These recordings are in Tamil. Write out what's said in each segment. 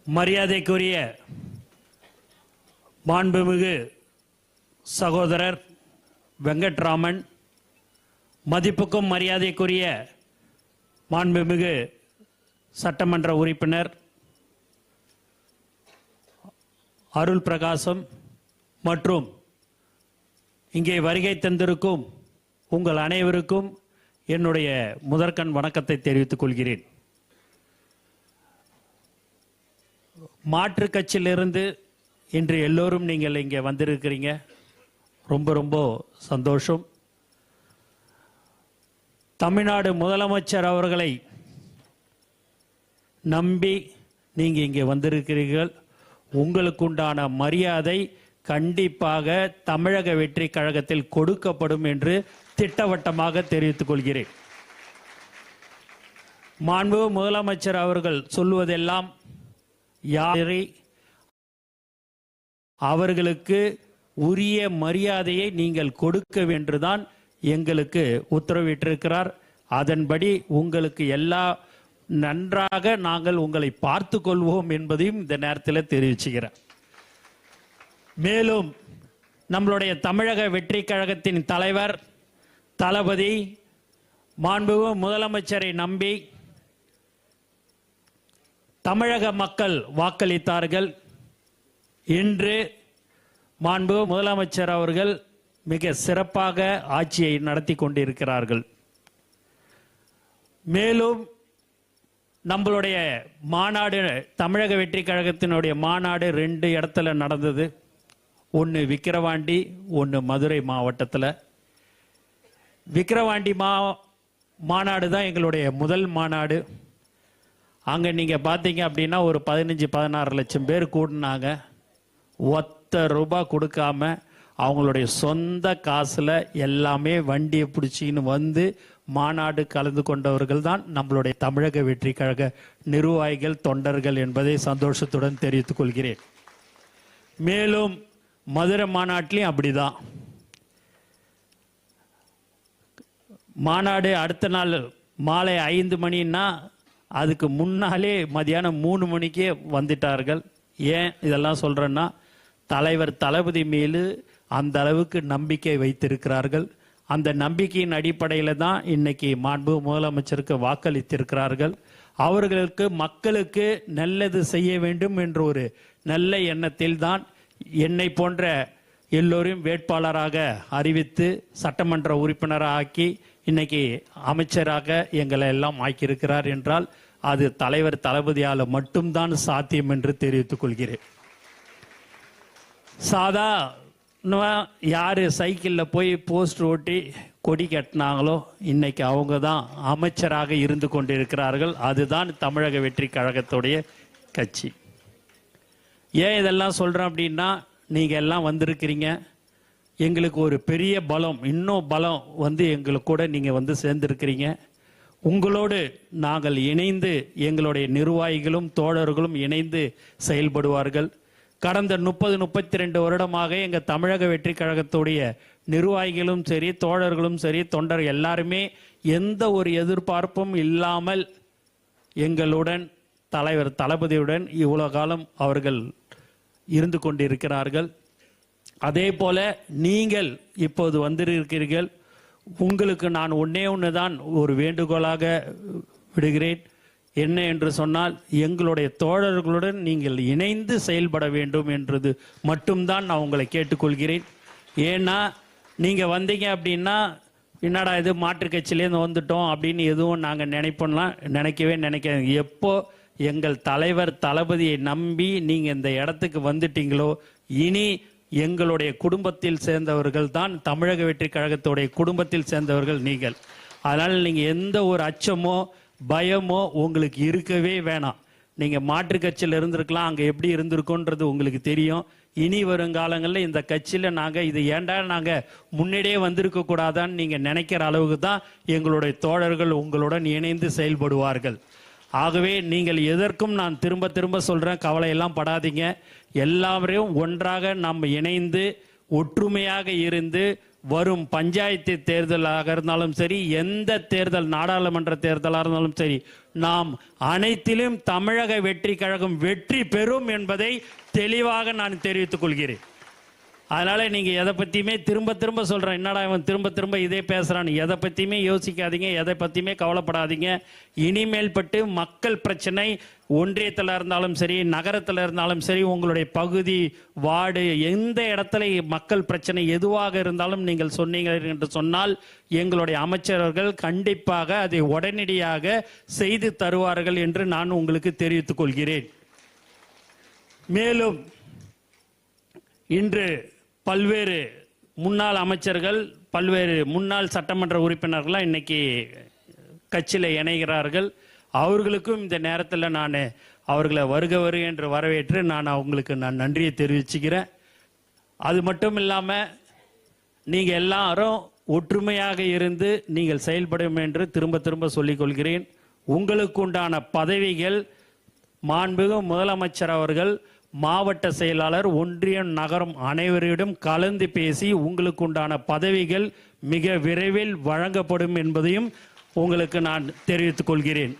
மரியாதைக்குரிய மாண்புமிகு சகோதரர் வெங்கட்ராமன், மதிப்புக்கும் மரியாதைக்குரிய மாண்புமிகு சட்டமன்ற உறுப்பினர் அருள் பிரகாசம் மற்றும் இங்கே வருகை தந்திருக்கும் உங்கள் அனைவருக்கும் என்னுடைய முதற்கண் வணக்கத்தை தெரிவித்துக் கொள்கிறேன். மாற்றுக் கட்சியிலிருந்து இன்று எல்லோரும் நீங்கள் இங்கே வந்திருக்கிறீங்க, ரொம்ப ரொம்ப சந்தோஷம். தமிழ்நாடு முதலமைச்சர் அவர்களை நம்பி நீங்கள் இங்கே வந்திருக்கிறீர்கள். உங்களுக்குண்டான மரியாதை கண்டிப்பாக தமிழக வெற்றி கழகத்தில் கொடுக்கப்படும் என்று திட்டவட்டமாக தெரிவித்துக் கொள்கிறேன். மாண்புமிகு முதலமைச்சர் அவர்கள் சொல்வதெல்லாம் யாரை அவர்களுக்கு உரிய மரியாதையை நீங்கள் கொடுக்க வேண்டுதான் எங்களுக்கு உத்தரவிட்டிருக்கிறார். அதன்படி உங்களுக்கு எல்லா நன்றாக நாங்கள் உங்களை பார்த்து கொள்வோம் என்பதையும் இந்த நேரத்தில் தெரிவிச்சுக்கிறேன். மேலும் நம்மளுடைய தமிழக வெற்றி கழகத்தின் தலைவர் தளபதி மாண்புமிகு முதலமைச்சரை நம்பி தமிழக மக்கள் வாக்களித்தார்கள். இன்று மாண்புமிகு முதலமைச்சர் அவர்கள் மிக சிறப்பாக ஆட்சியை நடத்தி கொண்டிருக்கிறார்கள். மேலும் நம்மளுடைய மாநாடு, தமிழக வெற்றி கழகத்தினுடைய மாநாடு 2 இடத்துல நடந்தது. ஒன்று விக்கிரவாண்டி, ஒன்று மதுரை மாவட்டத்தில். விக்கிரவாண்டி மாநாடு தான் எங்களுடைய முதல் மாநாடு. அங்கே நீங்கள் பார்த்தீங்க அப்படின்னா ஒரு 15-16 லட்சம் பேர் கூடினாங்க. ₹1 கொடுக்காம அவங்களுடைய சொந்த காசில் எல்லாமே வண்டியை பிடிச்சின்னு வந்து மாநாடு கலந்து கொண்டவர்கள் தான் நம்மளுடைய தமிழக வெற்றி கழக நிர்வாகிகள், தொண்டர்கள் என்பதை சந்தோஷத்துடன் தெரிவித்துக் கொள்கிறேன். மேலும் மதுரை மாநாட்டிலையும் அப்படிதான். மாநாடு அடுத்த நாள் மாலை 5 மணின்னா அதுக்கு முன்னாலே மதியானம் 3 மணிக்கே வந்துட்டார்கள். ஏன் இதெல்லாம் சொல்கிறேன்னா, தலைவர் தளபதி மீது அந்த அளவுக்கு நம்பிக்கை வைத்திருக்கிறார்கள். அந்த நம்பிக்கையின் அடிப்படையில் தான் இன்னைக்கு மாண்பு முதலமைச்சருக்கு வாக்களித்திருக்கிறார்கள். அவர்களுக்கு மக்களுக்கு நல்லது செய்ய வேண்டும் என்ற ஒரு நல்ல எண்ணத்தில் தான் என்னை போன்ற எல்லோரையும் வேட்பாளராக அறிவித்து சட்டமன்ற உறுப்பினராக ஆக்கி இன்னைக்கு அமைச்சராக எங்களை எல்லாம் ஆக்கியிருக்கிறார் என்றால் அது தலைவர் தளபதியால் மட்டும்தான் சாத்தியம் என்று தெரிவித்துக் கொள்கிறேன். யாரு சைக்கிளில் போய் போஸ்டர் ஓட்டி கொடி கட்டினாங்களோ இன்னைக்கு அவங்க தான் அமைச்சராக இருந்து கொண்டிருக்கிறார்கள். அதுதான் தமிழக வெற்றி கழகத்துடைய கட்சி. ஏன் இதெல்லாம் சொல்கிறேன் அப்படின்னா, நீங்கள் எல்லாம் வந்திருக்கிறீங்க. எங்களுக்கு ஒரு பெரிய பலம், இன்னும் பலம் வந்து எங்களுக்கு கூட நீங்கள் வந்து சேர்ந்துருக்கிறீங்க. உங்களோடு நாங்கள் இணைந்து, எங்களுடைய நிர்வாகிகளும் தோழர்களும் இணைந்து செயல்படுவார்கள். கடந்த 30-32 வருடமாக எங்கள் தமிழக வெற்றி கழகத்துடைய நிர்வாகிகளும் சரி, தோழர்களும் சரி, தொண்டர் எல்லாருமே எந்த ஒரு எதிர்பார்ப்பும் இல்லாமல் எங்களுடன், தலைவர் தளபதியுடன் இவ்வளோ காலம் அவர்கள் இருந்து கொண்டிருக்கிறார்கள். அதே போல நீங்கள் இப்போது வந்திருக்கிறீர்கள். உங்களுக்கு நான் ஒன்று தான் ஒரு வேண்டுகோளாக விடுகிறேன். என்ன என்று சொன்னால், எங்களுடைய தோழர்களுடன் நீங்கள் இணைந்து செயல்பட வேண்டும் என்றது மட்டும்தான் நான் உங்களை கேட்டுக்கொள்கிறேன். ஏன்னா நீங்கள் வந்தீங்க அப்படின்னா, என்னடா இது மாற்றுக் கட்சியிலேருந்து வந்துட்டோம் அப்படின்னு எதுவும் நாங்கள் நினைக்கவே எப்போ எங்கள் தலைவர் தளபதியை நம்பி நீங்கள் இந்த இடத்துக்கு வந்துட்டீங்களோ, இனி எங்களுடைய குடும்பத்தில் சேர்ந்தவர்கள் தான் தமிழக வெற்றி கழகத்துடைய குடும்பத்தில் சேர்ந்தவர்கள் நீங்கள். அதனால் நீங்கள் எந்த ஒரு அச்சமோ பயமோ உங்களுக்கு இருக்கவே வேணாம். நீங்கள் மாற்றுக் கட்சியில் இருந்திருக்கலாம், அங்கே எப்படி இருந்திருக்கோன்றது உங்களுக்கு தெரியும். இனி வருங்காலங்களில் இந்த கட்சியில் நாங்கள் இது ஏண்டா நாங்கள் முன்னாடியே வந்திருக்க கூடாதான்னு நீங்கள் நினைக்கிற அளவுக்கு தான் எங்களுடைய தோழர்கள் உங்களுடன் இணைந்து செயல்படுவார்கள். ஆகவே நீங்கள் எதற்கும் நான் திரும்ப திரும்ப சொல்கிறேன், கவலையெல்லாம் படாதீங்க. எல்லாரையும் ஒன்றாக நாம் இணைந்து ஒற்றுமையாக இருந்து வரும் பஞ்சாயத்து தேர்தலாக இருந்தாலும் சரி, எந்த தேர்தல், நாடாளுமன்ற தேர்தலாக இருந்தாலும் சரி, நாம் அனைத்திலும் தமிழக வெற்றி கழகம் வெற்றி பெறும் என்பதை தெளிவாக நான் தெரிவித்துக் கொள்கிறேன். அதனால நீங்க எதை பத்தியுமே திரும்ப திரும்ப சொல்றேன், என்னடா இவன் திரும்ப திரும்ப இதே பேசுறான்னு, எதை பத்தியுமே யோசிக்காதீங்க, எதை பத்தியுமே கவலைப்படாதீங்க. இனிமேல் பட்டு மக்கள் பிரச்சனை ஒன்றியத்தில் இருந்தாலும் சரி, நகரத்தில் இருந்தாலும் சரி, உங்களுடைய பகுதி வார்டு எந்த இடத்துல மக்கள் பிரச்சனை எதுவாக இருந்தாலும் நீங்கள் சொன்னீங்க என்று சொன்னால் எங்களுடைய அமைச்சர்கள் கண்டிப்பாக அதை உடனடியாக செய்து தருவார்கள் என்று நான் உங்களுக்கு தெரிவித்துக் கொள்கிறேன். மேலும் இன்று பல்வேறு முன்னாள் அமைச்சர்கள், பல்வேறு முன்னாள் சட்டமன்ற உறுப்பினர்கள்லாம் இன்னைக்கு கட்சியில் இணைகிறார்கள். அவர்களுக்கும் இந்த நேரத்தில் நான் அவர்களை வருக என்று வரவேற்று நான் அவங்களுக்கு நன்றியை தெரிவிச்சுக்கிறேன். அது மட்டும் இல்லாமல் நீங்கள் எல்லாரும் ஒற்றுமையாக இருந்து நீங்கள் செயல்படும் என்று திரும்ப திரும்ப சொல்லிக் கொள்கிறேன். உங்களுக்கு உண்டான பதவிகள் மாண்புமிகு முதலமைச்சர் அவர்கள், மாவட்ட செயலாளர், ஒன்றியம், நகரம் அனைவரிடம் கலந்து பேசி உங்களுக்கு உண்டான பதவிகள் மிக விரைவில் வழங்கப்படும் என்பதையும் உங்களுக்கு நான் தெரிவித்துக் கொள்கிறேன்.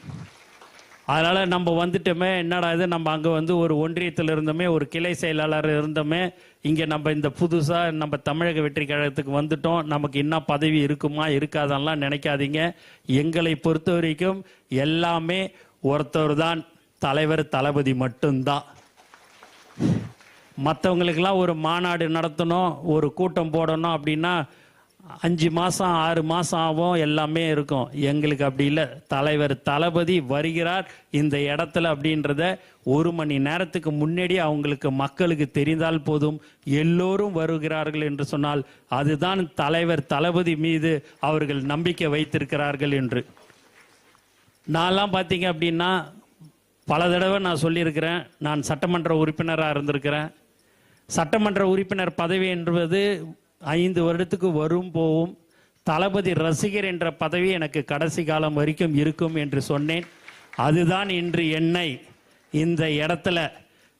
அதனால் நம்ம வந்துட்டோமே, என்னடா இது, நம்ம அங்கே வந்து ஒரு ஒன்றியத்தில் இருந்தோமே, ஒரு கிளை செயலாளர் இருந்தோமே, இங்கே நம்ம இந்த புதுசாக நம்ம தமிழக வெற்றி கழகத்துக்கு வந்துட்டோம், நமக்கு என்ன பதவி இருக்குமா இருக்காதெல்லாம் நினைக்காதீங்க. எங்களை பொறுத்த வரைக்கும் எல்லாமே ஒருத்தர் தான், தலைவர் தளபதி மட்டும்தான். மற்றவங்களுக்கெல்லாம் ஒரு மாநாடு நடத்தணும், ஒரு கூட்டம் போடணும் அப்படின்னா 5 மாதம் 6 மாதம் ஆகும், எல்லாமே இருக்கும். எங்களுக்கு அப்படி இல்லை. தலைவர் தளபதி வருகிறார் இந்த இடத்துல அப்படின்றத 1 மணி நேரத்துக்கு முன்னாடி அவங்களுக்கு மக்களுக்கு தெரிந்தால் போதும், எல்லோரும் வருகிறார்கள் என்று சொன்னால் அதுதான் தலைவர் தளபதி மீது அவர்கள் நம்பிக்கை வைத்திருக்கிறார்கள் என்று. நான்லாம் பார்த்தீங்க அப்படின்னா பல தடவை நான் சொல்லியிருக்கிறேன், நான் சட்டமன்ற உறுப்பினராக இருந்திருக்கிறேன். சட்டமன்ற உறுப்பினர் பதவி என்பது 5 வருடத்துக்கு வரும் போகும். தளபதி ரசிகர் என்ற பதவி எனக்கு கடைசி காலம் வரைக்கும் இருக்கும் என்று சொன்னேன். அதுதான் இன்று என்னை இந்த இடத்துல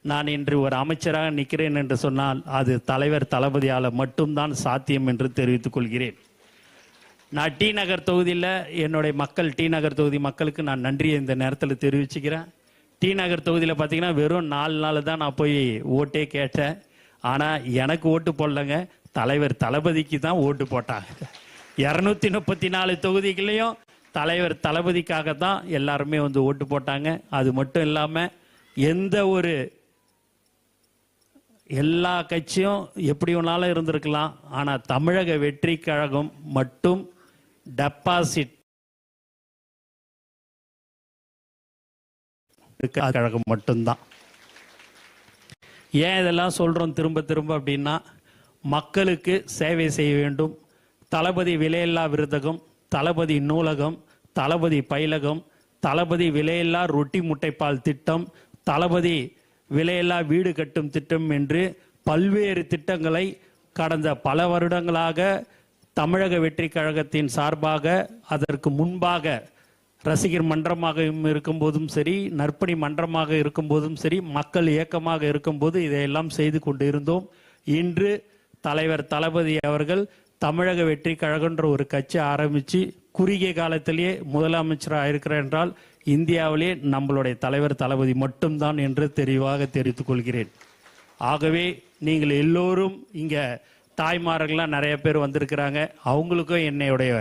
நான் இன்று ஒரு அமைச்சராக நிற்கிறேன் என்று சொன்னால் அது தலைவர் தளபதியால் மட்டும்தான் சாத்தியம் என்று தெரிவித்துக் கொள்கிறேன். நான் டி நகர் தொகுதியில் என்னுடைய மக்கள், டி நகர் தொகுதி மக்களுக்கு நான் நன்றியை இந்த நேரத்தில் தெரிவிச்சுக்கிறேன். டி நகர் தொகுதியில் பார்த்தீங்கன்னா வெறும் 4 நாள் தான் நான் போய் ஓட்டே கேட்டேன். ஆனால் எனக்கு ஓட்டு போடலைங்க, தலைவர் தளபதிக்கு தான் ஓட்டு போட்டாங்க. 234 தொகுதிகளையும் தலைவர் தளபதிக்காக தான் எல்லாருமே வந்து ஓட்டு போட்டாங்க. அது மட்டும் இல்லாமல் எந்த ஒரு எல்லா கட்சியும் எப்படி வேணாலும் இருந்திருக்கலாம், ஆனால் தமிழக வெற்றி கழகம் மட்டும் டெபாசிட் கழகம் மட்டும்தான். ஏன் இதெல்லாம் சொல்றோம் திரும்ப திரும்ப அப்படின்னா, மக்களுக்கு சேவை செய்ய வேண்டும். தளபதி விலையில்லா விருதகம், தளபதி நூலகம், தளபதி பயிலகம், தளபதி விலையில்லா ரொட்டி முட்டைப்பால் திட்டம், தளபதி விலையில்லா வீடு கட்டும் திட்டம் என்று பல்வேறு திட்டங்களை கடந்த பல வருடங்களாக தமிழக வெற்றி கழகத்தின் சார்பாக, அதற்கு முன்பாக ரசிகர் மன்றமாக இருக்கும்போதும் சரி, நற்பணி மன்றமாக இருக்கும்போதும் சரி, மக்கள் இயக்கமாக இருக்கும்போது இதையெல்லாம் செய்து கொண்டு இருந்தோம். இன்று தலைவர் தளபதி அவர்கள் தமிழக வெற்றி கழகன்ற ஒரு கட்சி ஆரம்பித்து குறுகிய காலத்திலேயே முதலமைச்சராக இருக்கிறார் என்றால் இந்தியாவிலே நம்மளுடைய தலைவர் தளபதி மட்டும்தான் என்று தெளிவாக தெரிவித்துக் கொள்கிறேன். ஆகவே நீங்கள் எல்லோரும் இங்கே தாய்மார்கள்லாம் நிறைய பேர் வந்திருக்கிறாங்க, அவங்களுக்கும் என்னுடைய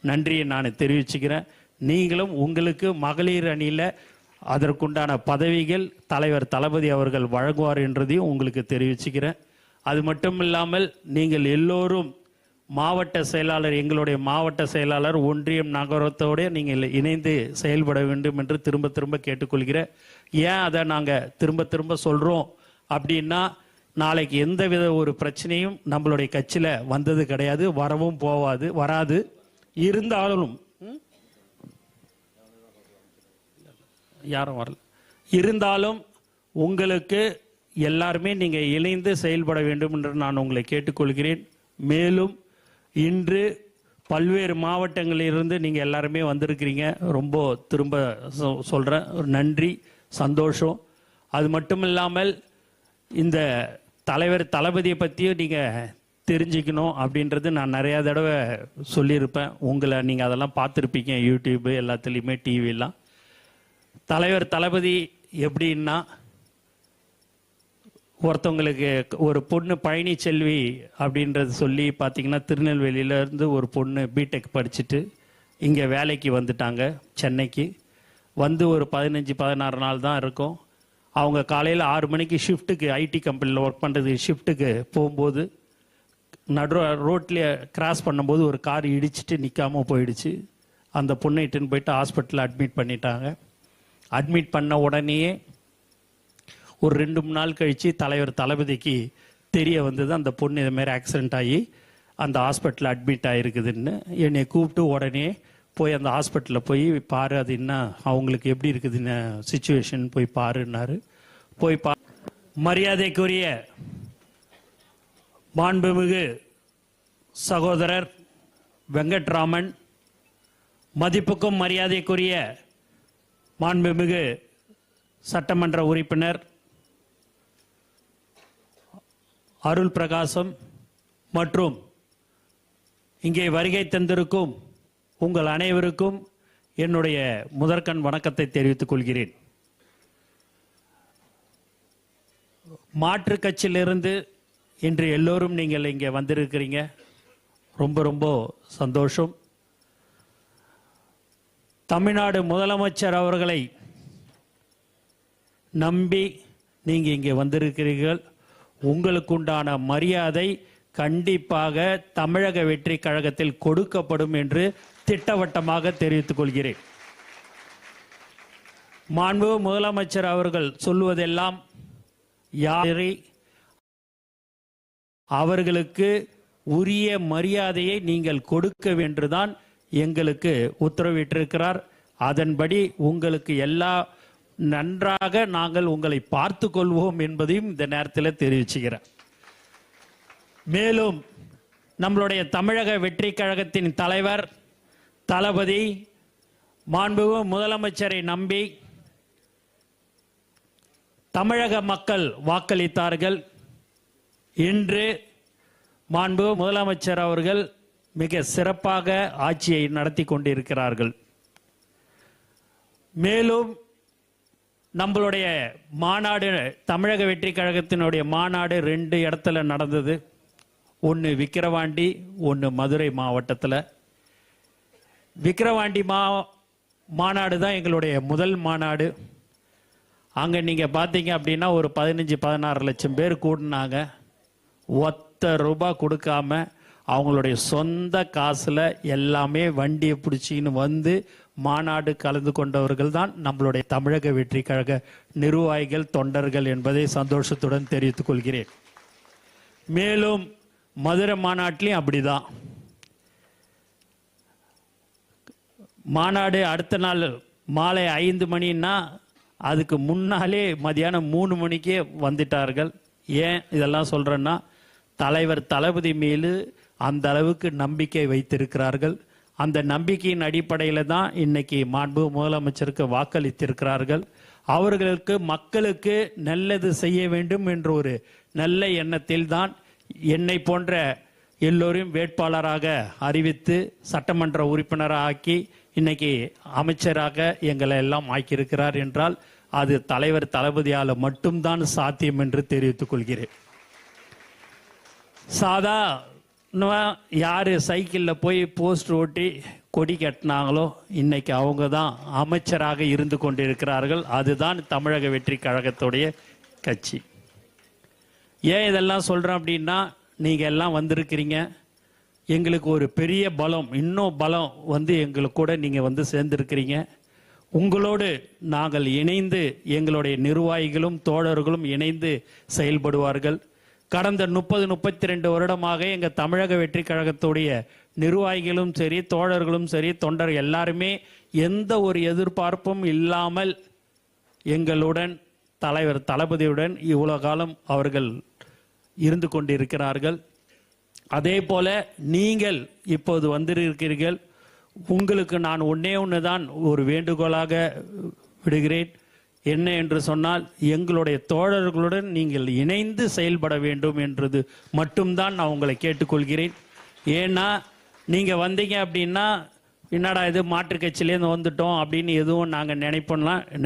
நன்றியை நான் தெரிவிச்சுக்கிறேன். நீங்களும் உங்களுக்கு மகளிர் அணியில் அதற்குண்டான பதவிகள் தலைவர் தளபதி அவர்கள் வழங்குவார் என்றதையும் உங்களுக்கு தெரிவிச்சுக்கிறேன். அது மட்டும் இல்லாமல் நீங்கள் எல்லோரும் மாவட்ட செயலாளர், எங்களுடைய மாவட்ட செயலாளர், ஒன்றியம், நகரத்தோடு நீங்கள் இணைந்து செயல்பட வேண்டும் என்று திரும்ப திரும்ப கேட்டுக்கொள்கிறேன். ஏன் அதை நாங்கள் திரும்ப திரும்ப சொல்கிறோம் அப்படின்னா, நாளைக்கு எந்தவித ஒரு பிரச்சனையும் நம்மளுடைய கட்சியில் வந்தது கிடையாது, வரவும் வராது. இருந்தாலும் யாரும் வரல, இருந்தாலும் உங்களுக்கு எல்லாருமே நீங்கள் இணைந்து செயல்பட வேண்டும் என்று நான் உங்களை கேட்டுக்கொள்கிறேன். மேலும் இன்று பல்வேறு மாவட்டங்களிலிருந்து நீங்கள் எல்லாருமே வந்திருக்கிறீங்க, ரொம்ப திரும்ப சொல்கிறேன், ஒரு நன்றி, சந்தோஷம். அது மட்டும் இல்லாமல் இந்த தலைவர் தளபதியை பற்றியும் நீங்கள் தெரிஞ்சுக்கணும் அப்படின்றது நான் நிறையா தடவை சொல்லியிருப்பேன். உங்களை நீங்கள் அதெல்லாம் பார்த்துருப்பீங்க, யூடியூப்பு எல்லாத்துலேயுமே, டிவிலாம். தலைவர் தளபதி எப்படின்னா, ஒருத்தவங்களுக்கு ஒரு பொண்ணு பழனிச்செல்வி அப்படின்றது சொல்லி பார்த்தீங்கன்னா, திருநெல்வேலியிலேருந்து ஒரு பொண்ணு பிடெக் படிச்சுட்டு இங்கே வேலைக்கு வந்துட்டாங்க. சென்னைக்கு வந்து ஒரு 15-16 நாள் தான் இருக்கும். அவங்க காலையில் 6 மணிக்கு ஷிஃப்ட்டுக்கு, ஐடி கம்பெனியில் ஒர்க் பண்ணுறதுக்கு ஷிஃப்ட்டுக்கு போகும்போது ரோட்லேயே கிராஸ் பண்ணும்போது ஒரு கார் இடிச்சிட்டு நிற்காமல் போயிடுச்சு. அந்த பொண்ணை இட்டுன்னு போயிட்டு ஹாஸ்பிட்டலில் அட்மிட் பண்ணிட்டாங்க. அட்மிட் பண்ண உடனேயே ஒரு 2-3 நாள் கழித்து தலைவர் தளபதிக்கு தெரிய வந்தது, அந்த பொண்ணு இதுமாரி ஆக்சிடெண்ட் ஆகி அந்த ஹாஸ்பிட்டலில் அட்மிட் ஆகிருக்குதுன்னு. என்னை கூப்பிட்டு உடனே போய் அந்த ஹாஸ்பிட்டலில் போய் பாரு, அது என்ன அவங்களுக்கு எப்படி இருக்குதுன்னு சிச்சுவேஷன் போய் பாருன்னாரு. போய் மரியாதைக்குரிய மாண்புமிகு சகோதரர் வெங்கட்ராமன், மதிப்புக்கும் மரியாதைக்குரிய மாண்புமிகு சட்டமன்ற உறுப்பினர் அருள் பிரகாசம் மற்றும் இங்கே வருகை தந்திருக்கும் உங்கள் அனைவருக்கும் என்னுடைய முதற்கண் வணக்கத்தை தெரிவித்துக் கொள்கிறேன். மாற்றுக் கட்சியிலிருந்து இன்று எல்லோரும் நீங்கள் இங்கே வந்திருக்கிறீங்க, ரொம்ப ரொம்ப சந்தோஷம். தமிழ்நாடு முதலமைச்சர் அவர்களை நம்பி நீங்கள் இங்கே வந்திருக்கிறீர்கள். உங்களுக்குண்டான மரியாதை கண்டிப்பாக தமிழக வெற்றி கழகத்தில் கொடுக்கப்படும் என்று திட்டவட்டமாக தெரிவித்துக் கொள்கிறேன். மாண்பு முதலமைச்சர் அவர்கள் சொல்லுவதெல்லாம் யாரை அவர்களுக்கு உரிய மரியாதையை நீங்கள் கொடுக்க வேண்டுதான் எங்களுக்கு உத்தரவிட்டிருக்கிறார். அதன்படி உங்களுக்கு எல்லா நன்றாக நாங்கள் உங்களை பார்த்து கொள்வோம் என்பதையும் இந்த நேரத்தில் தெரிவிச்சுக்கிறேன். மேலும் நம்மளுடைய தமிழக வெற்றி கழகத்தின் தலைவர் தளபதி மாண்புமிகு முதலமைச்சரை நம்பி தமிழக மக்கள் வாக்களித்தார்கள். இன்று மாண்புமிகு முதலமைச்சர் அவர்கள் மிக சிறப்பாக ஆட்சியை நடத்தி கொண்டிருக்கிறார்கள். மேலும் நம்மளுடைய மாநாடு, தமிழக வெற்றி கழகத்தினுடைய மாநாடு 2 இடத்துல நடந்தது. ஒன்று விக்கிரவாண்டி, ஒன்று மதுரை மாவட்டத்தில். விக்கிரவாண்டி மாநாடு தான் எங்களுடைய முதல் மாநாடு. அங்கே நீங்கள் பார்த்தீங்க அப்படின்னா ஒரு 15-16 லட்சம் பேர் கூடினாங்க. ₹1 கொடுக்காம அவங்களுடைய சொந்த காசில் எல்லாமே வண்டியை பிடிச்சின்னு வந்து மாநாடு கலந்து கொண்டவர்கள் தான் நம்மளுடைய தமிழக வெற்றி கழக நிர்வாகிகள், தொண்டர்கள் என்பதை சந்தோஷத்துடன் தெரிவித்துக் கொள்கிறேன். மேலும் மதுரை மாநாட்டிலையும் அப்படிதான். மாநாடு அடுத்த நாள் மாலை 5 மணின்னா அதுக்கு முன்னாலே மதியானம் 3 மணிக்கே வந்துட்டார்கள். ஏன் இதெல்லாம் சொல்றேன்னா, தலைவர் தளபதி மீது அந்த அளவுக்கு நம்பிக்கை வைத்திருக்கிறார்கள். அந்த நம்பிக்கையின் அடிப்படையில் தான் இன்னைக்கு மாண்பு முதலமைச்சருக்கு வாக்களித்திருக்கிறார்கள். அவர்களுக்கு, மக்களுக்கு நல்லது செய்ய வேண்டும் என்ற ஒரு நல்ல எண்ணத்தில் தான் என்னை போன்ற எல்லோரையும் வேட்பாளராக அறிவித்து சட்டமன்ற உறுப்பினராக ஆக்கி இன்னைக்கு அமைச்சராக எங்களை எல்லாம் ஆக்கியிருக்கிறார் என்றால் அது தலைவர் தளபதியால் மட்டும்தான் சாத்தியம் என்று தெரிவித்துக் கொள்கிறேன். யாரு சைக்கிளில் போய் போஸ்ட் ஓட்டி கொடி கட்டினாங்களோ இன்னைக்கு அவங்க தான் அமைச்சராக இருந்து கொண்டிருக்கிறார்கள். அதுதான் தமிழக வெற்றி கழகத்துடைய கட்சி. ஏன் இதெல்லாம் சொல்றேன் அப்படின்னா, நீங்க எல்லாம் வந்திருக்கிறீங்க, எங்களுக்கு ஒரு பெரிய பலம், இன்னும் பலம் வந்து எங்களுக்கு கூட நீங்க வந்து சேர்ந்திருக்கிறீங்க. உங்களோடு நாங்கள் இணைந்து, எங்களுடைய நிர்வாகிகளும் தோழர்களும் இணைந்து செயல்படுவார்கள். கடந்த 30-32 வருடமாக எங்க தமிழக வெற்றி கழகத்துடைய நிர்வாகிகளும் சரி, தோழர்களும் சரி, தொண்டர் எல்லாருமே எந்த ஒரு எதிர்பார்ப்பும் இல்லாமல் எங்களுடன், தலைவர் தளபதியுடன் இவ்வளவு காலம் அவர்கள் இருந்து கொண்டிருக்கிறார்கள். அதே போல நீங்கள் இப்போது வந்திருக்கிறீர்கள். உங்களுக்கு நான் ஒன்று தான் ஒரு வேண்டுகோளாக விடுகிறேன். என்ன என்று சொன்னால், எங்களுடைய தோழர்களுடன் நீங்கள் இணைந்து செயல்பட வேண்டும் என்றது மட்டும்தான் நான் உங்களை கேட்டுக்கொள்கிறேன். ஏன்னா நீங்கள் வந்தீங்க அப்படின்னா என்னடா இது மாற்றுக் கட்சியிலேருந்து வந்துட்டோம் அப்படின்னு எதுவும் நாங்கள்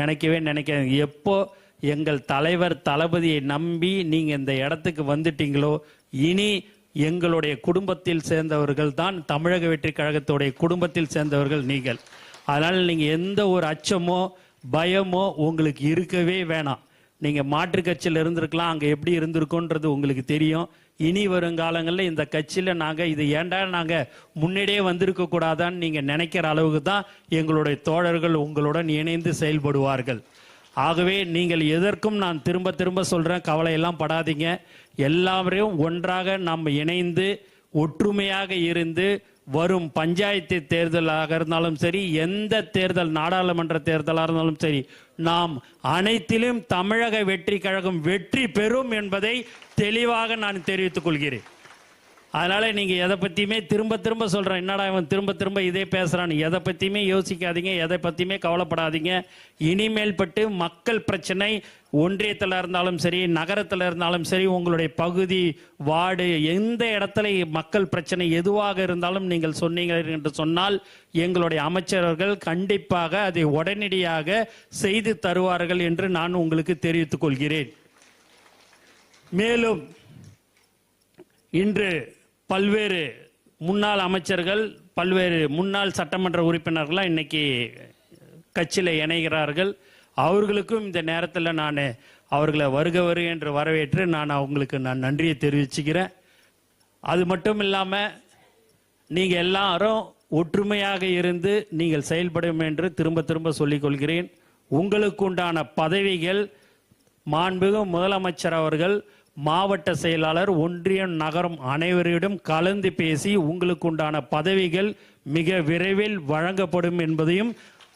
நினைக்கவே நினைக்காது. எப்போ எங்கள் தலைவர் தளபதியை நம்பி நீங்கள் இந்த இடத்துக்கு வந்துட்டீங்களோ, இனி எங்களுடைய குடும்பத்தில் சேர்ந்தவர்கள் தான் தமிழக வெற்றி கழகத்துடைய குடும்பத்தில் சேர்ந்தவர்கள் நீங்கள். அதனால் நீங்கள் எந்த ஒரு அச்சமோ பயமோ உங்களுக்கு இருக்கவே வேணாம். நீங்கள் மாற்றுக் கட்சியில் இருந்திருக்கலாம், அங்கே எப்படி இருந்திருக்கோன்றது உங்களுக்கு தெரியும். இனி வருங்காலங்களில் இந்த கட்சியில் நாங்கள் இது ஏண்டா நாங்கள் முன்னாடியே வந்திருக்க கூடாதான்னு நீங்கள் நினைக்கிற அளவுக்கு தான் எங்களுடைய தோழர்கள் உங்களுடன் இணைந்து செயல்படுவார்கள். ஆகவே நீங்கள் எதற்கும் நான் திரும்ப திரும்ப சொல்கிறேன், கவலையெல்லாம் படாதீங்க. எல்லாரையும் ஒன்றாக நம்ம இணைந்து ஒற்றுமையாக இருந்து வரும் பஞ்சாயத்து தேர்தலாக இருந்தாலும் சரி, எந்த தேர்தல் நாடாளுமன்ற தேர்தலாக இருந்தாலும் சரி, நாம் அனைத்திலும் தமிழக வெற்றி கழகம் வெற்றி பெறும் என்பதை தெளிவாக நான் தெரிவித்துக் கொள்கிறேன். அதனால நீங்க எதை பத்தியுமே திரும்ப திரும்ப சொல்றேன், என்னடா இவன் திரும்ப திரும்ப இதே பேசுறான்னு எதை பத்தியுமே யோசிக்காதீங்க, எதை பத்தியுமே கவலைப்படாதீங்க. இனிமேல் பட்டு மக்கள் பிரச்சனை ஒன்றியத்தில் இருந்தாலும் சரி, நகரத்தில் இருந்தாலும் சரி, உங்களுடைய பகுதி வார்டு எந்த இடத்துல மக்கள் பிரச்சனை எதுவாக இருந்தாலும் நீங்கள் சொன்னீங்க என்று சொன்னால் எங்களுடைய அமைச்சர்கள் கண்டிப்பாக அதை உடனடியாக செய்து தருவார்கள் என்று நான் உங்களுக்கு தெரிவித்துக் கொள்கிறேன். மேலும் இன்று பல்வேறு முன்னாள் அமைச்சர்கள், பல்வேறு முன்னாள் சட்டமன்ற உறுப்பினர்கள்லாம் இன்னைக்கு கட்சியில் இணைகிறார்கள். அவர்களுக்கும் இந்த நேரத்தில் நான் அவர்களை வருக என்று வரவேற்று நான் அவங்களுக்கு நன்றியை தெரிவிச்சுக்கிறேன். அது மட்டும் இல்லாமல் நீங்கள் எல்லாரும் ஒற்றுமையாக இருந்து நீங்கள் செயல்படும் என்று திரும்ப திரும்ப சொல்லிக் கொள்கிறேன். உங்களுக்கு உண்டான பதவிகள் மாண்புமிகு முதலமைச்சர் அவர்கள், மாவட்ட செயலாளர், ஒன்றியம், நகரம் அனைவரிடம் கலந்து பேசி உங்களுக்கு உண்டான பதவிகள் மிக விரைவில் வழங்கப்படும் என்பதையும்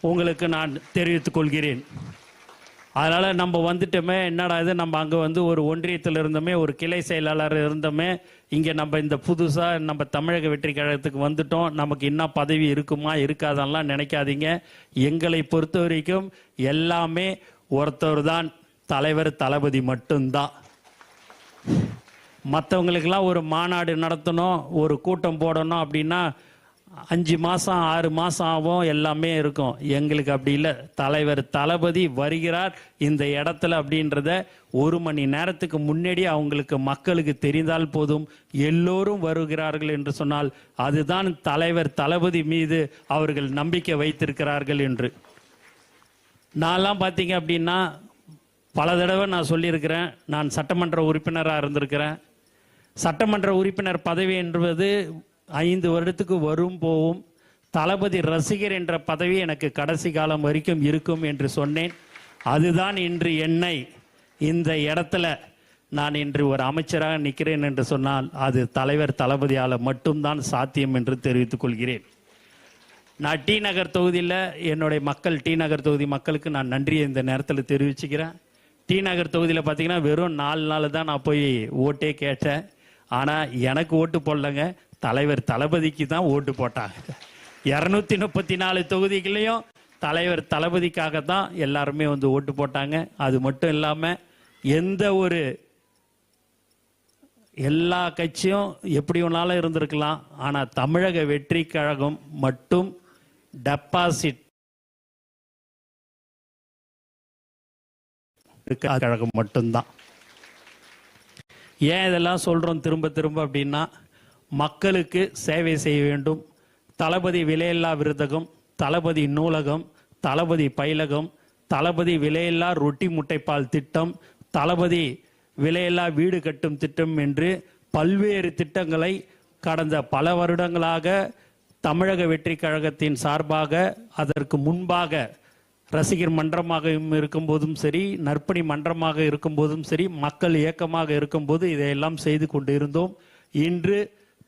உங்களுக்கு நான் தெரிவித்துக் கொள்கிறேன். அதனால் நம்ம வந்துட்டோமே, என்னடா இது நம்ம அங்கே வந்து ஒரு ஒன்றியத்தில் இருந்தோமே, ஒரு கிளை செயலாளர் இருந்தோமே, இங்கே நம்ம இந்த புதுசாக நம்ம தமிழக வெற்றி கழகத்துக்கு வந்துட்டோம், நமக்கு இன்னும் பதவி இருக்குமா இருக்காதெல்லாம் நினைக்காதீங்க. எங்களை பொறுத்த வரைக்கும் எல்லாமே ஒருத்தர் தான், தலைவர் தளபதி மட்டும்தான். மற்றவங்களுக்கெல்லாம் ஒரு மாநாடு நடத்தணும், ஒரு கூட்டம் போடணும் அப்படின்னா 5 மாதம் 6 மாதம் ஆகும், எல்லாமே இருக்கும். எங்களுக்கு அப்படி இல்லை. தலைவர் தளபதி வருகிறார் இந்த இடத்துல அப்படின்றத 1 மணி நேரத்துக்கு முன்னாடி அவங்களுக்கு மக்களுக்கு தெரிந்தால் போதும், எல்லோரும் வருகிறார்கள் என்று சொன்னால் அதுதான் தலைவர் தளபதி மீது அவர்கள் நம்பிக்கை வைத்திருக்கிறார்கள் என்று. நான்லாம் பார்த்தீங்க அப்படின்னா பல தடவை நான் சொல்லியிருக்கிறேன், நான் சட்டமன்ற உறுப்பினராக இருந்திருக்கிறேன். சட்டமன்ற உறுப்பினர் பதவி என்பது 5 வருடத்துக்கு வரும் போகும். தளபதி ரசிகர் என்ற பதவி எனக்கு கடைசி காலம் வரைக்கும் இருக்கும் என்று சொன்னேன். அதுதான் இன்று என்னை இந்த இடத்துல நான் இன்று ஒரு அமைச்சராக நிற்கிறேன் என்று சொன்னால் அது தலைவர் தளபதியால் மட்டும்தான் சாத்தியம் என்று தெரிவித்துக் கொள்கிறேன். நான் டி நகர் தொகுதியில் என்னுடைய மக்கள், டி நகர் தொகுதி மக்களுக்கு நான் நன்றியை இந்த நேரத்தில் தெரிவிச்சுக்கிறேன். டி நகர் தொகுதியில் பார்த்தீங்கன்னா வெறும் 4 நாள் தான் நான் போய் ஓட்டே கேட்டேன். ஆனால் எனக்கு ஓட்டு போடலைங்க, தலைவர் தளபதிக்கு தான் ஓட்டு போட்டாங்க. 234 தொகுதிகளையும் தலைவர் தளபதிக்காக தான் எல்லாருமே வந்து ஓட்டு போட்டாங்க. அது மட்டும் இல்லாமல் எல்லா கட்சியும் எப்படி ஒன்றாலும் இருந்திருக்கலாம், ஆனால் தமிழக வெற்றி கழகம் மட்டும் டெபாசிட் கழகம் மட்டும்தான். ஏன் இதெல்லாம் சொல்கிறோம் திரும்ப திரும்ப அப்படின்னா, மக்களுக்கு சேவை செய்ய வேண்டும். தளபதி விலையில்லா விருதகம், தளபதி நூலகம், தளபதி பயிலகம், தளபதி விலையில்லா ரொட்டி முட்டைப்பால் திட்டம், தளபதி விலையில்லா வீடு கட்டும் திட்டம் என்று பல்வேறு திட்டங்களை கடந்த பல வருடங்களாக தமிழக வெற்றி கழகத்தின் சார்பாக, அதற்கு முன்பாக ரசிகர் மன்றமாக இருக்கும்போதும் சரி, நற்பணி மன்றமாக இருக்கும்போதும் சரி, மக்கள் இயக்கமாக இருக்கும்போது இதையெல்லாம் செய்து கொண்டு இருந்தோம். இன்று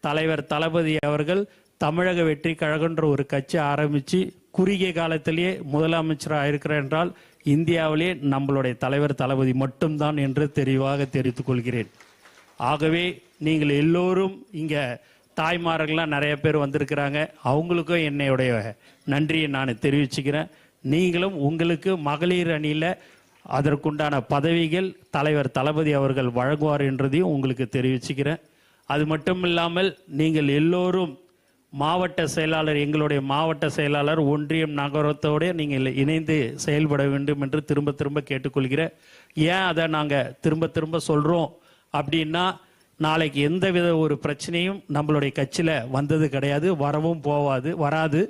தலைவர் தளபதி அவர்கள் தமிழக வெற்றி கழகன்ற ஒரு கட்சி ஆரம்பித்து குறுகிய காலத்திலேயே முதலமைச்சராக இருக்கிறார் என்றால் இந்தியாவிலே நம்மளுடைய தலைவர் தளபதி மட்டும்தான் என்று தெளிவாக தெரிவித்துக் கொள்கிறேன். ஆகவே நீங்கள் எல்லோரும் இங்கே தாய்மார்கள்லாம் நிறைய பேர் வந்திருக்கிறாங்க, அவங்களுக்கும் என்னுடைய நன்றியை நான் தெரிவிச்சுக்கிறேன். நீங்களும் உங்களுக்கு மகளிர் அணியில் அதற்குண்டான பதவிகள் தலைவர் தளபதி அவர்கள் வழங்குவார் என்றதையும் உங்களுக்கு தெரிவிச்சுக்கிறேன். அது மட்டும் இல்லாமல் நீங்கள் எல்லோரும் மாவட்ட செயலாளர், எங்களுடைய மாவட்ட செயலாளர் ஒன்றியம் நகரத்தோடு நீங்கள் இணைந்து செயல்பட வேண்டும் என்று திரும்ப திரும்ப கேட்டுக்கொள்கிறேன். ஏன் அதை நாங்கள் திரும்ப திரும்ப சொல்கிறோம் அப்படின்னா, நாளைக்கு எந்தவித ஒரு பிரச்சனையும் நம்மளுடைய கட்சியில் வந்தது கிடையாது, வரவும் வராது.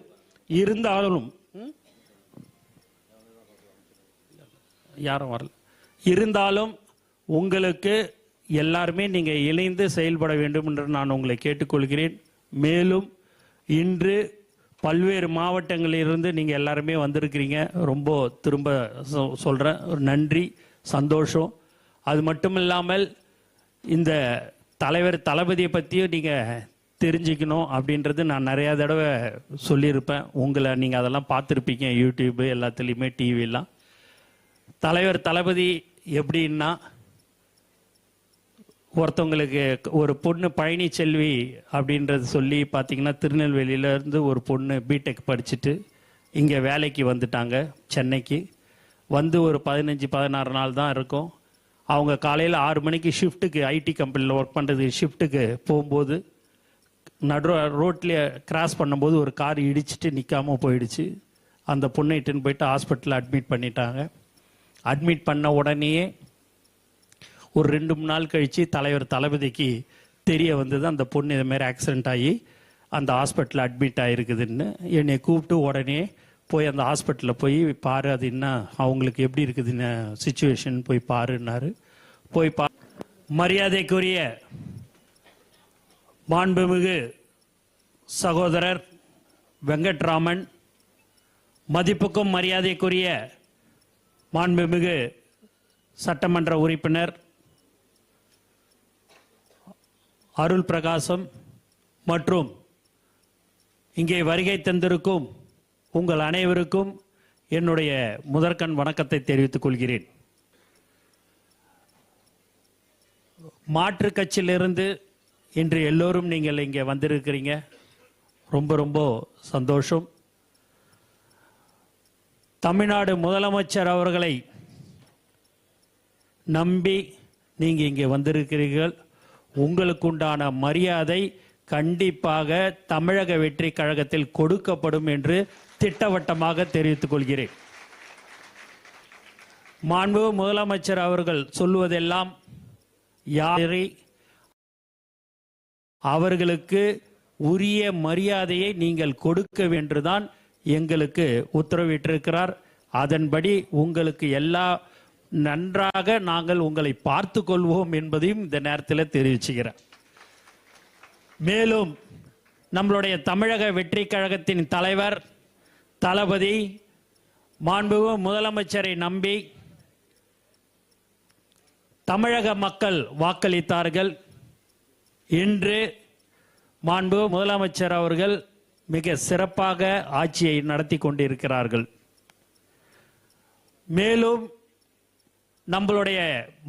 இருந்தாலும் யாரும் வரல. இருந்தாலும் உங்களுக்கு எல்லாருமே நீங்கள் இணைந்து செயல்பட வேண்டும் என்று நான் உங்களை கேட்டுக்கொள்கிறேன். மேலும் இன்று பல்வேறு மாவட்டங்களிலிருந்து நீங்கள் எல்லாருமே வந்திருக்கிறீங்க. ரொம்ப திரும்ப சொல்கிறேன், ஒரு நன்றி, சந்தோஷம். அது மட்டும் இல்லாமல் இந்த தலைவர் தளபதியை பற்றியும் நீங்கள் தெரிஞ்சுக்கணும் அப்படின்றது நான் நிறையா தடவை சொல்லியிருப்பேன். உங்களை நீங்கள் அதெல்லாம் பார்த்துருப்பீங்க, யூடியூப்பு எல்லாத்துலேயுமே, டிவிலாம். தலைவர் தளபதி எப்படின்னா, ஒருத்தவங்களுக்கு ஒரு பொண்ணு பழனிச்செல்வி அப்படின்றது சொல்லி பார்த்தீங்கன்னா, திருநெல்வேலியிலேருந்து ஒரு பொண்ணு பிடெக் படிச்சுட்டு இங்கே வேலைக்கு வந்துட்டாங்க சென்னைக்கு. வந்து ஒரு 15-16 நாள் தான் இருக்கும். அவங்க காலையில் 6 மணிக்கு ஷிஃப்ட்டுக்கு, ஐடி கம்பெனியில் ஒர்க் பண்ணுறது ஷிஃப்ட்டுக்கு போகும்போது ரோட்லேயே கிராஸ் பண்ணும்போது ஒரு கார் இடிச்சிட்டு நிற்காமல் போயிடுச்சு. அந்த பொண்ணை இட்டுன்னு போயிட்டு ஹாஸ்பிட்டலில் அட்மிட் பண்ணிட்டாங்க. அட்மிட் பண்ண உடனேயே ஒரு 2-3 நாள் கழித்து தலைவர் தளபதிக்கு தெரிய வந்தது, அந்த பொண்ணு இதுமாரி ஆக்சிடெண்ட் ஆகி அந்த ஹாஸ்பிட்டலில் அட்மிட் ஆகிருக்குதுன்னு. என்னை கூப்பிட்டு உடனே போய் அந்த ஹாஸ்பிட்டலில் போய் பாரு, அது என்ன அவங்களுக்கு எப்படி இருக்குதுன்னு சிச்சுவேஷன் போய் பாருன்னாரு. போய் மரியாதைக்குரிய மாண்புமிகு சகோதரர் வெங்கட்ராமன், மதிப்புக்கும் மரியாதைக்குரிய மாண்புமிகு சட்டமன்ற உறுப்பினர் அருள் பிரகாசம் மற்றும் இங்கே வருகை தந்திருக்கும் உங்கள் அனைவருக்கும் என்னுடைய முதற்கண் வணக்கத்தை தெரிவித்துக் கொள்கிறேன். மாற்றுக் கட்சியிலிருந்து இன்று எல்லோரும் நீங்கள் இங்கே வந்திருக்கிறீங்க, ரொம்ப ரொம்ப சந்தோஷம். தமிழ்நாடு முதலமைச்சர் அவர்களை நம்பி நீங்கள் இங்கே வந்திருக்கிறீர்கள். உங்களுக்குண்டான மரியாதை கண்டிப்பாக தமிழக வெற்றி கழகத்தில் கொடுக்கப்படும் என்று திட்டவட்டமாக தெரிவித்துக் கொள்கிறேன். மாண்பு முதலமைச்சர் அவர்கள் சொல்லுவதெல்லாம் யாரை அவர்களுக்கு உரிய மரியாதையை நீங்கள் கொடுக்க வேண்டுதான் எங்களுக்கு உத்தரவிட்டிருக்கிறார். அதன்படி உங்களுக்கு எல்லா நன்றாக நாங்கள் உங்களை பார்த்து கொள்வோம் என்பதையும் இந்த நேரத்தில் தெரிவிச்சுக்கிறேன். மேலும் நம்மளுடைய தமிழக வெற்றி கழகத்தின் தலைவர் தளபதி மாண்புமிகு முதலமைச்சரை நம்பி தமிழக மக்கள் வாக்களித்தார்கள். இன்று மாண்புமிகு முதலமைச்சர் அவர்கள் மிக சிறப்பாக ஆட்சியை நடத்தி கொண்டிருக்கிறார்கள். மேலும் நம்மளுடைய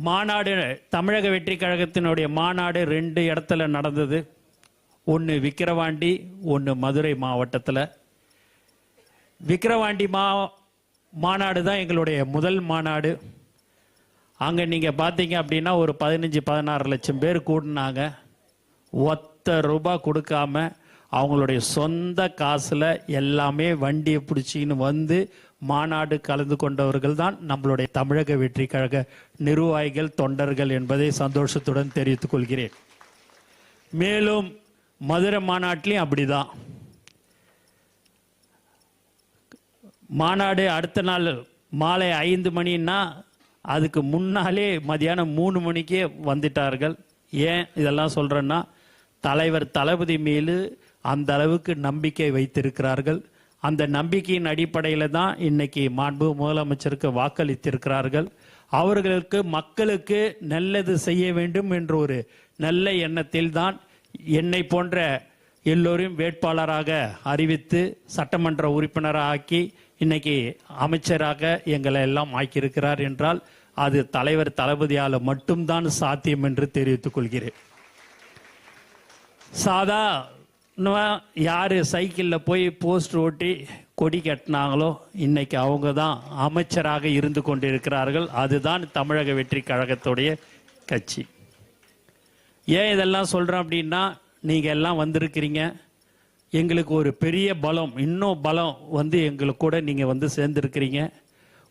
மாநாடு, தமிழக வெற்றி கழகத்தினுடைய மாநாடு 2 இடத்துல நடந்தது. ஒன்று விக்கிரவாண்டி, ஒன்று மதுரை மாவட்டத்தில். விக்கிரவாண்டி மாநாடு தான் எங்களுடைய முதல் மாநாடு. அங்கே நீங்கள் பார்த்தீங்க அப்படின்னா ஒரு 15-16 லட்சம் பேர் கூடினாங்க. ₹1 கொடுக்காம அவங்களுடைய சொந்த காசில் எல்லாமே வண்டியை பிடிச்சின்னு வந்து மாநாடு கலந்து கொண்டவர்கள் தான் நம்மளுடைய தமிழக வெற்றி கழக நிர்வாகிகள், தொண்டர்கள் என்பதை சந்தோஷத்துடன் தெரிவித்துக் கொள்கிறேன். மேலும் மதுரை மாநாட்டிலையும் அப்படிதான். மாநாடு அடுத்த நாள் மாலை 5 மணின்னா அதுக்கு முன்னாலே மதியானம் 3 மணிக்கே வந்துட்டார்கள். ஏன் இதெல்லாம் சொல்கிறேன்னா, தலைவர் தளபதி மீது அந்த அளவுக்கு நம்பிக்கை வைத்திருக்கிறார்கள். அந்த நம்பிக்கையின் அடிப்படையில் தான் இன்னைக்கு மாண்பு முதலமைச்சருக்கு வாக்களித்திருக்கிறார்கள். அவர்களுக்கு, மக்களுக்கு நல்லது செய்ய வேண்டும் என்ற ஒரு நல்ல எண்ணத்தில் தான் என்னை போன்ற எல்லோரும் வேட்பாளராக அறிவித்து சட்டமன்ற உறுப்பினராக ஆக்கி இன்னைக்கு அமைச்சராக எங்களை எல்லாம் ஆக்கியிருக்கிறார் என்றால் அது தலைவர் தளபதியால் மட்டும்தான் சாத்தியம் என்று தெரிவித்துக் கொள்கிறேன். யார் சைக்கிளில் போய் போஸ்ட் ஓட்டி கொடி கட்டினாங்களோ இன்னைக்கு அவங்க தான் அமைச்சராக இருந்து கொண்டிருக்கிறார்கள். அதுதான் தமிழக வெற்றி கழகத்துடைய கட்சி. ஏன் இதெல்லாம் சொல்கிறோம் அப்படின்னா, நீங்கள் எல்லாம் வந்திருக்கிறீங்க. எங்களுக்கு ஒரு பெரிய பலம், இன்னும் பலம் வந்து எங்களுக்கு கூட நீங்கள் வந்து சேர்ந்துருக்கிறீங்க.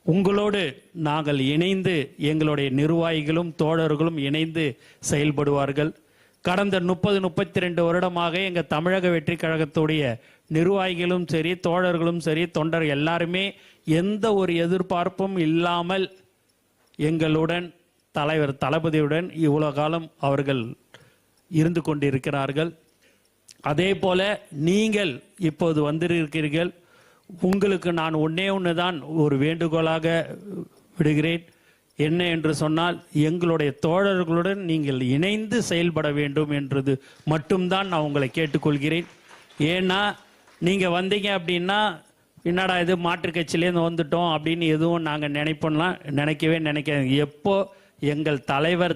உங்களோடு நாங்கள் இணைந்து, எங்களுடைய நிர்வாகிகளும் தோழர்களும் இணைந்து செயல்படுவார்கள். கடந்த 30-32 வருடமாக எங்கள் தமிழக வெற்றி கழகத்துடைய நிர்வாகிகளும் சரி, தோழர்களும் சரி, தொண்டர் எல்லாருமே எந்த ஒரு எதிர்பார்ப்பும் இல்லாமல் எங்களுடன், தலைவர் தளபதியுடன் இவ்வளோ காலம் அவர்கள் இருந்து கொண்டிருக்கிறார்கள். அதே போல நீங்கள் இப்போது வந்திருக்கிறீர்கள். உங்களுக்கு நான் ஒன்று தான் ஒரு வேண்டுகோளாக விடுகிறேன். என்ன என்று சொன்னால், எங்களுடைய தோழர்களுடன் நீங்கள் இணைந்து செயல்பட வேண்டும் என்றது மட்டும்தான் நான் உங்களை கேட்டுக்கொள்கிறேன். ஏன்னா நீங்கள் வந்தீங்க அப்படின்னா, என்னடா இது மாற்றுக் கட்சியிலேருந்து வந்துட்டோம் அப்படின்னு எதுவும் நாங்கள் நினைக்கவே நினைக்காது. எப்போ எங்கள் தலைவர்